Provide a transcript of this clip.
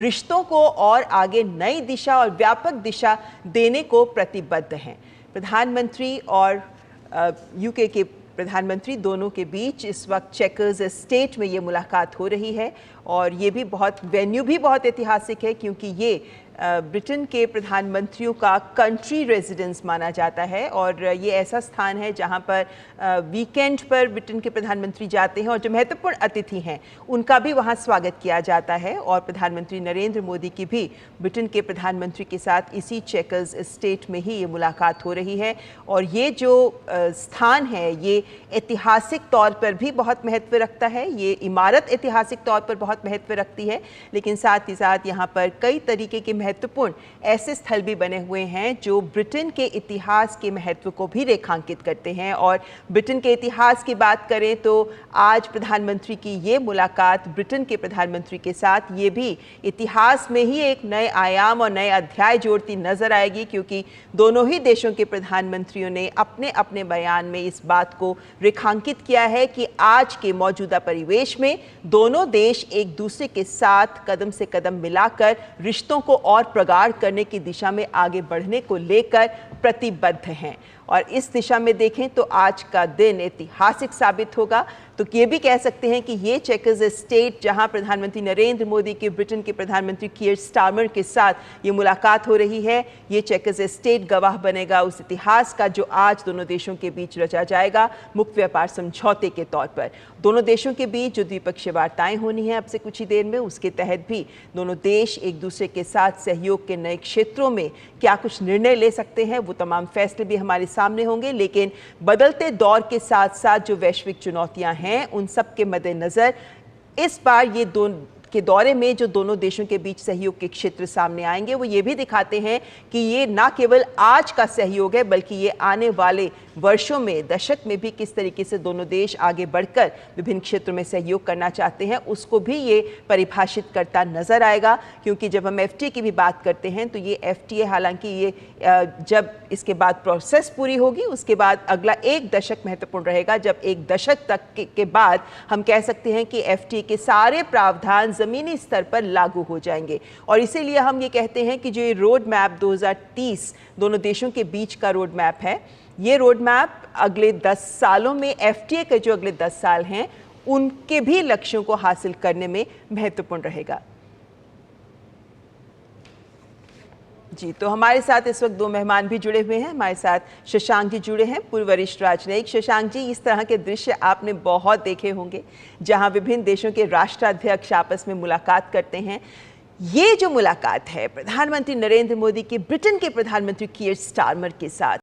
रिश्तों को और आगे नई दिशा और व्यापक दिशा देने को प्रतिबद्ध हैं। प्रधानमंत्री और यूके के प्रधानमंत्री दोनों के बीच इस वक्त चेकर्स एस्टेट में ये मुलाकात हो रही है और ये भी वेन्यू भी बहुत ऐतिहासिक है क्योंकि ये ब्रिटेन के प्रधानमंत्रियों का कंट्री रेजिडेंस माना जाता है और ये ऐसा स्थान है जहां पर वीकेंड पर ब्रिटेन के प्रधानमंत्री जाते हैं और जो महत्वपूर्ण अतिथि हैं उनका भी वहां स्वागत किया जाता है। और प्रधानमंत्री नरेंद्र मोदी की भी ब्रिटेन के प्रधानमंत्री के साथ इसी चेकर्स एस्टेट में ही ये मुलाकात हो रही है। और ये जो स्थान है ये ऐतिहासिक तौर पर भी बहुत महत्व रखता है, ये इमारत ऐतिहासिक तौर पर बहुत महत्व रखती है, लेकिन साथ ही साथ यहाँ पर कई तरीके के महत्वपूर्ण ऐसे स्थल भी बने हुए हैं जो ब्रिटेन के इतिहास के महत्व को भी रेखांकित करते हैं। और ब्रिटेन के इतिहास की बात करें तो आज प्रधानमंत्री की ये मुलाकात ब्रिटेन के प्रधानमंत्री के साथ ये भी इतिहास में ही एक नए आयाम और नए अध्याय जोड़ती नजर आएगी, क्योंकि दोनों ही देशों के प्रधानमंत्रियों ने अपने अपने बयान में इस बात को रेखांकित किया है कि आज के मौजूदा परिवेश में दोनों देश एक दूसरे के साथ कदम से कदम मिलाकर रिश्तों को और प्रगाढ़ करने की दिशा में आगे बढ़ने को लेकर प्रतिबद्ध हैं। और इस दिशा में देखें तो आज का दिन ऐतिहासिक साबित होगा। तो ये भी कह सकते हैं कि ये चेकर्स एस्टेट जहां प्रधानमंत्री नरेंद्र मोदी के ब्रिटेन के प्रधानमंत्री कीयर स्टारमर के साथ ये मुलाकात हो रही है, ये चेकर्स एस्टेट गवाह बनेगा उस इतिहास का जो आज दोनों देशों के बीच रचा जाएगा मुक्त व्यापार समझौते के तौर पर। दोनों देशों के बीच जो द्विपक्षीय वार्ताएं होनी है अब से कुछ ही देर में, उसके तहत भी दोनों देश एक दूसरे के साथ सहयोग के नए क्षेत्रों में क्या कुछ निर्णय ले सकते हैं, वो तमाम फैसले भी हमारे सामने होंगे। लेकिन बदलते दौर के साथ साथ जो वैश्विक चुनौतियां हैं उन सब के मद्देनजर इस बार ये के दौरे में जो दोनों देशों के बीच सहयोग के क्षेत्र सामने आएंगे वो ये भी दिखाते हैं कि ये ना केवल आज का सहयोग है बल्कि ये आने वाले वर्षों में, दशक में भी किस तरीके से दोनों देश आगे बढ़कर विभिन्न क्षेत्रों में सहयोग करना चाहते हैं उसको भी ये परिभाषित करता नजर आएगा। क्योंकि जब हम एफटीए की भी बात करते हैं तो ये एफटीए हालांकि ये जब इसके बाद प्रोसेस पूरी होगी उसके बाद अगला एक दशक महत्वपूर्ण रहेगा, जब एक दशक तक के बाद हम कह सकते हैं कि एफटीए के सारे प्रावधान जमीनी स्तर पर लागू हो जाएंगे। और इसीलिए हम ये कहते हैं कि जो ये रोड मैप 2030 दोनों देशों के बीच का रोड मैप है, ये रोड मैप अगले 10 सालों में एफटीए के जो अगले 10 साल हैं उनके भी लक्ष्यों को हासिल करने में महत्वपूर्ण रहेगा। जी, तो हमारे साथ इस वक्त दो मेहमान भी जुड़े हुए हैं। हमारे साथ शशांक जी जुड़े हैं, पूर्व वरिष्ठ राजनयिक। शशांक जी, इस तरह के दृश्य आपने बहुत देखे होंगे जहां विभिन्न देशों के राष्ट्राध्यक्ष आपस में मुलाकात करते हैं। ये जो मुलाकात है प्रधानमंत्री नरेंद्र मोदी के ब्रिटेन के प्रधानमंत्री कीयर स्टारमर के साथ,